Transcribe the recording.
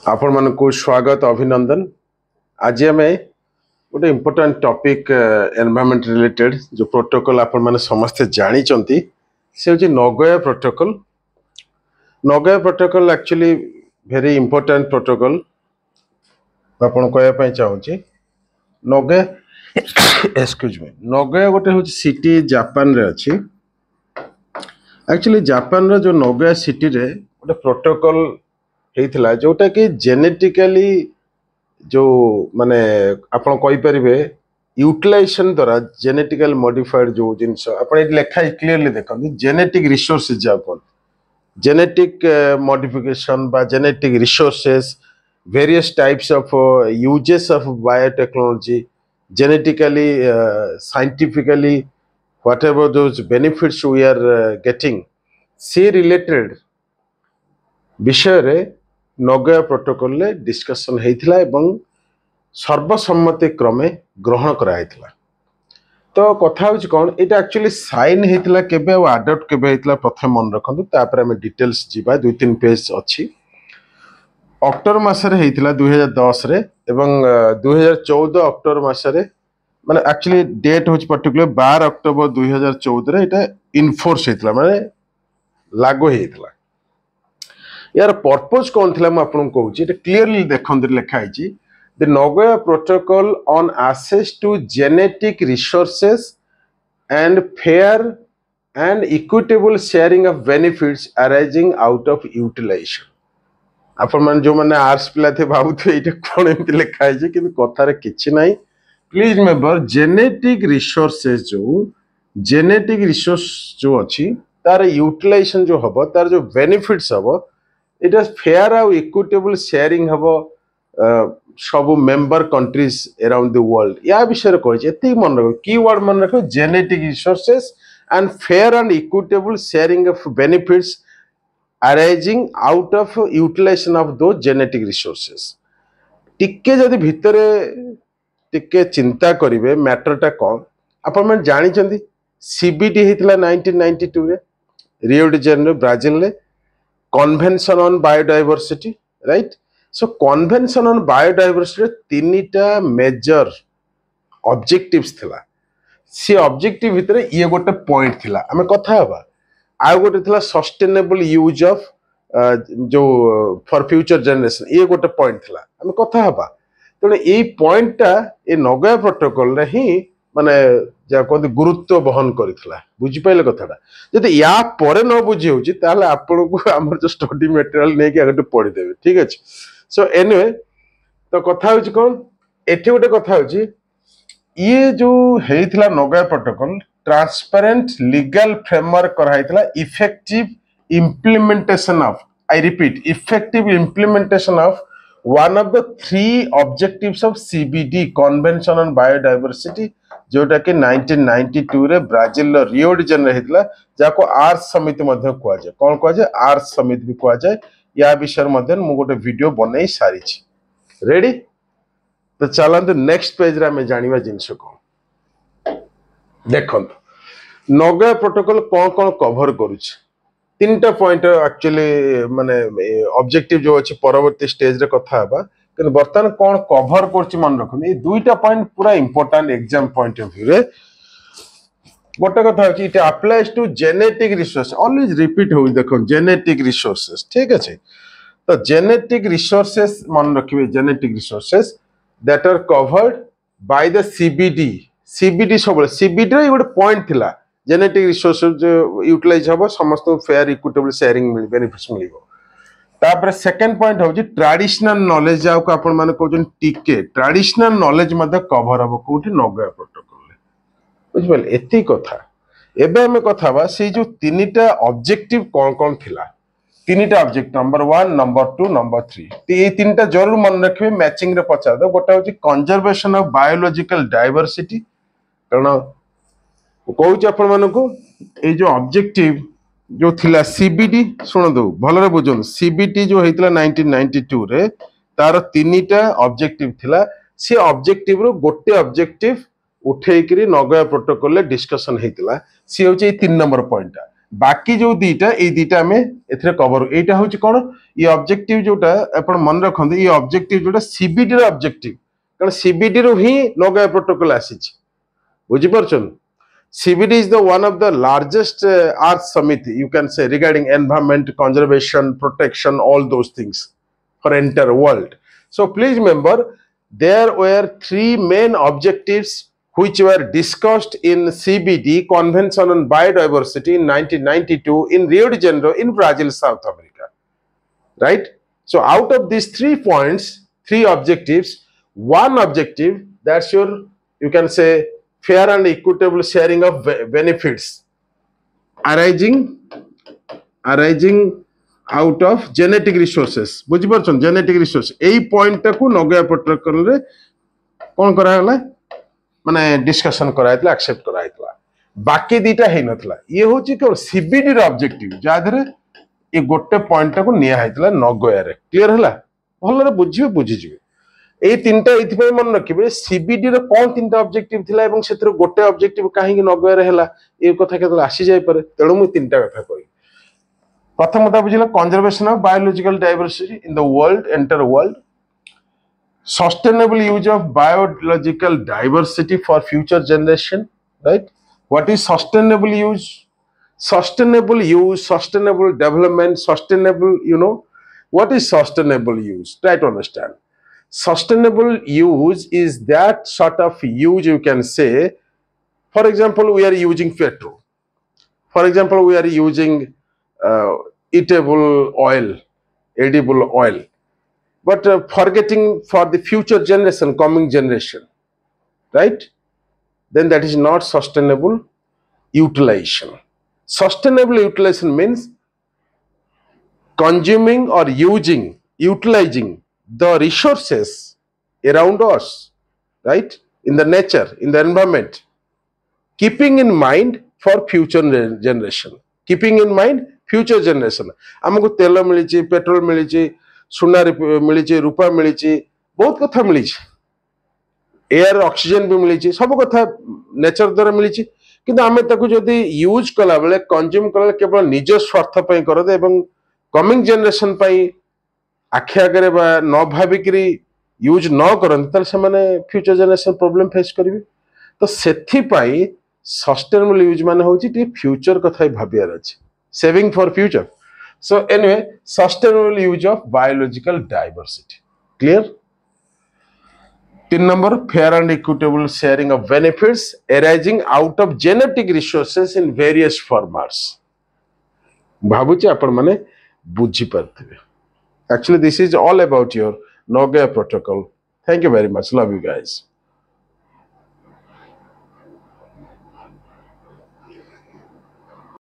आपण मानकु स्वागत अभिनंदन। आज आम गोटे इम्पोर्टाट टॉपिक एनवायरनमेंट रिलेटेड जो प्रोटोकॉल आपण माने समस्ते जानी चंती से होची Nagoya protocol. Nagoya protocol actually very important protocol आपण कहया पई चाहूची। नगोया एक्सक्यूज मी, नगोया गोटे होची सिटी जापान रे अछि। एक्चुअली जापान रो जो नगोया सिटी रे गोटे प्रोटोकॉल हेइथिला जोटा कि जेनेटिकली जो माने आपण कहि परिबे यूटिलाइजेशन द्वारा जेनेटिकल मॉडिफाइड जो जिंस आपण ए लेखा क्लियरली देखन जेनेटिक रिसोर्सेज जापन जेनेटिक मॉडिफिकेशन बा genetic resources various types of uses of biotechnology genetically scientifically whatever those benefits we are getting से related विषय रे नगोया प्रोटोकॉल ले डिस्कशन हेइथिला एवं सर्वसम्मति क्रमे ग्रहण कराइथिला। तो कथा होची कोन एटा एक्चुअली साइन हेइथिला केबे और अडॉप्ट केबे हेइथिला प्रथम मन रखंतु तापर हम डिटेल्स जीवा 2-3 पेज अछि। अक्टोबर मासरे हेइथिला 2010 रे एवं 2014 अक्टोबर मासरे माने एक्चुअली डेट होची पर्टिकुलर 12 अक्टोबर 2014 रे एटा इनफोर्स हेइथिला माने लागू हेइथिला। यार पर्पस कौन थिला म आपन कहूची एटा क्लियरली देखंत लिखा हिची the Nagoya protocol on access to genetic resources and fair and equitable sharing of benefits arising out of utilization. आपण मान जो माने आर्ट्स पिला थे भाबुथे एटा कोन एमति लिखा हिची किंतु कथारे किछि नाही। Please remember genetic resources genetic resource जो अछि तार यूटिलाइजेशन जो हबो तार जो बेनिफिट्स हबो इट इज फेयर और इक्विटेबल शेयरिंग हबो सब member countries around the world. या विषय कहि एति मन रखो कीवर्ड मन रखो genetic resources and fair and equitable sharing of benefits arising out of utilization of दो जेनेटिक रिसोर्सेज। टिके जदि भितरे टिके चिंता करिवे मैटरटा कोन आपण मन जानि चंदी सीबीडी हेतला 1992 रे रियो डी जेनेरो ब्राजील रे convention on biodiversity right. So convention on biodiversity तीनटा मेजर ऑब्जेक्टिव्स थिला। सी ऑब्जेक्टिव भितरे ये गोटे पॉइंट थिला हमें कथा हबा। आ गोटे थिला सस्टेनेबल यूज ऑफ जो फॉर फ्यूचर जनरेशन ये गोटे पॉइंट थिला हमें कथा हबा। तने ए पॉइंटटा ए नगोया प्रोटोकॉल रे ही माने जा कोन गुरुत्व बहन करितला बुझि पाइले कथाटा। जदि या परे न बुझि होची ताले आपन को हमर जो स्टडी मटेरियल नै कि आगटे पढि देबे ठीक अछि। सो एनीवे तो कथा होची कोन एठी गोटे कथा होची ये जो हेइथिला Nagoya protocol transparent legal framework कराइथिला effective implementation of I repeat effective implementation of one of the 3 objectives of CBD Convention on Biodiversity जोटा कि 1992 रे ब्राजील रियो डी जेनेरो हेतला जाको आर्स समिति मध्ये कुआ जाय कोन कुआ जाय आर्स समिति भी कुआ जाय। या विषय मध्ये मु गोटे वीडियो बनै सारी छी रेडी। तो चलंत नेक्स्ट पेज रे हम जानिबा जिंस को देखंत नगोया प्रोटोकॉल कोन कवर करूछ। तीनटा पॉइंट एक्चुअली माने ऑब्जेक्टिव जो अछि परवर्ती स्टेज रे कथा हबा कि बर्तन कोन कवर करछि मन रखन ए दुईटा पॉइंट पूरा important exam point of view रे। गोटे कथा अछि it applies to genetic resource always repeat हो देखो जेनेटिक रिसोर्सेस ठीक अछि। तो जेनेटिक रिसोर्सेस मन रखिबे genetic resources that are covered by the CBD. CBD सब सीबीडी रे गोटे पॉइंट थिला जेनेटिक रिसोर्सेज यूटिलाइज हबो समस्त फेयर इक्विटेबल शेयरिंग मिल बेनिफिट्स मिलिबो। तापर सेकंड पॉइंट होची ट्रेडिशनल नॉलेज जाउ को आपण माने कहउछन टिके ट्रेडिशनल नॉलेज मध्ये कवर हबो कोठी नगोया प्रोटोकॉल ले बुझ पाले एती कथा। एबे हम कथा बा से जो तीनटा ऑब्जेक्टिव कोन थिला तीनटा ऑब्जेक्ट नंबर 1 नंबर 2 नंबर 3 ते तीनटा जरूर मन रखबे मैचिंग रे पचा दो। गोटा होची कंजर्वेशन ऑफ बायोलॉजिकल डायवर्सिटी कारण कहूँ आपण मानक ये जो ऑब्जेक्टिव जो थिला सीबीडी सुन दो भलरे बुझन सीबीडी जो हेतला 1992 रे तार तीनटा ऑब्जेक्टिव थिला। से ऑब्जेक्टिव रो गोटे ऑब्जेक्टिव उठेकरी नगोया प्रोटोकॉल ले डिस्कशन हेतला सी होची 3 नंबर पॉइंट बाकी जो दीटा ए दीटा आम ए कवर यहाँ हूँ कौन ये ऑब्जेक्टिव जोटा अपन मन रखते ये ऑब्जेक्टिव जोटा सीबीडी ऑब्जेक्टिव कारण सीबीडी रू ही नगया प्रोटोकॉल आसी बुझीपार CBD is the one of the largest earth summit you can say regarding environment conservation protection all those things for entire world. So please remember there were three main objectives which were discussed in CBD Convention on Biodiversity in 1992 in Rio de Janeiro in Brazil, South America, right? So out of these 3 points, 3 objectives, one objective that's your you can say fair and equitable sharing of benefits arising out of genetic resources बुझी परछन genetic resource एई point टाकू नगया protocol रे कोन करा हला माने discussion कराइतला accept कराइतला बाकी दीटा हे नथला ये होची केवल सीबीडी रो ऑब्जेक्टिव जाधरे ए गोटे पॉइंट टाकू निया हैतला नगया रे क्लियर हला भलरे बुझिबे बुझि जिवे ए तीनटा इथिपय मन रखिबे सीबीडी रो कोन तीनटा ऑब्जेक्टिव थिला एवं सेतिर गोटे ऑब्जेक्टिव काहे कि नगया रे हला ए कथा केतला आसी जाय पारे तेणु मु तीनटा कथा कहि प्रथम कथा बुझिला conservation of biological diversity in the world entire world sustainable use of biological diversity for future generation right what is sustainable use sustainable development sustainable what is sustainable use try to understand sustainable use is that sort of use you can say for example we are using petrol for example we are using eatable oil edible oil but forgetting for the future generation coming generation right then that is not sustainable utilization. Sustainable utilization means consuming or utilizing the resources around us, right? In the nature, in the environment, keeping in mind for future generation. Keeping in mind future generation. हमको तेल मिली petrol मिली सुना मिली रूपा मिली बहुत कथा मिली air oxygen भी मिली सब कथा nature द्वारा मिली किंतु आमे ताकू जदि यूज कला बेले कंज्यूम कला केवल निज स्वार्थ पई करदे एवं कमिंग जनरेशन पई आखि आगरे बा न भाबिकरी यूज न करन त से माने फ्यूचर जनरेशन प्रॉब्लम फेस करिवे तो सेथि पई सस्टेनेबल यूज माने होची टी फ्यूचर कथा भाबियार अछि saving for future so anyway sustainable use of biological diversity clear 3 number fair and equitable sharing of benefits arising out of genetic resources in various formats भाबुची आपण माने बुझी परथिबे actually this is all about your Nagoya protocol thank you very much love you guys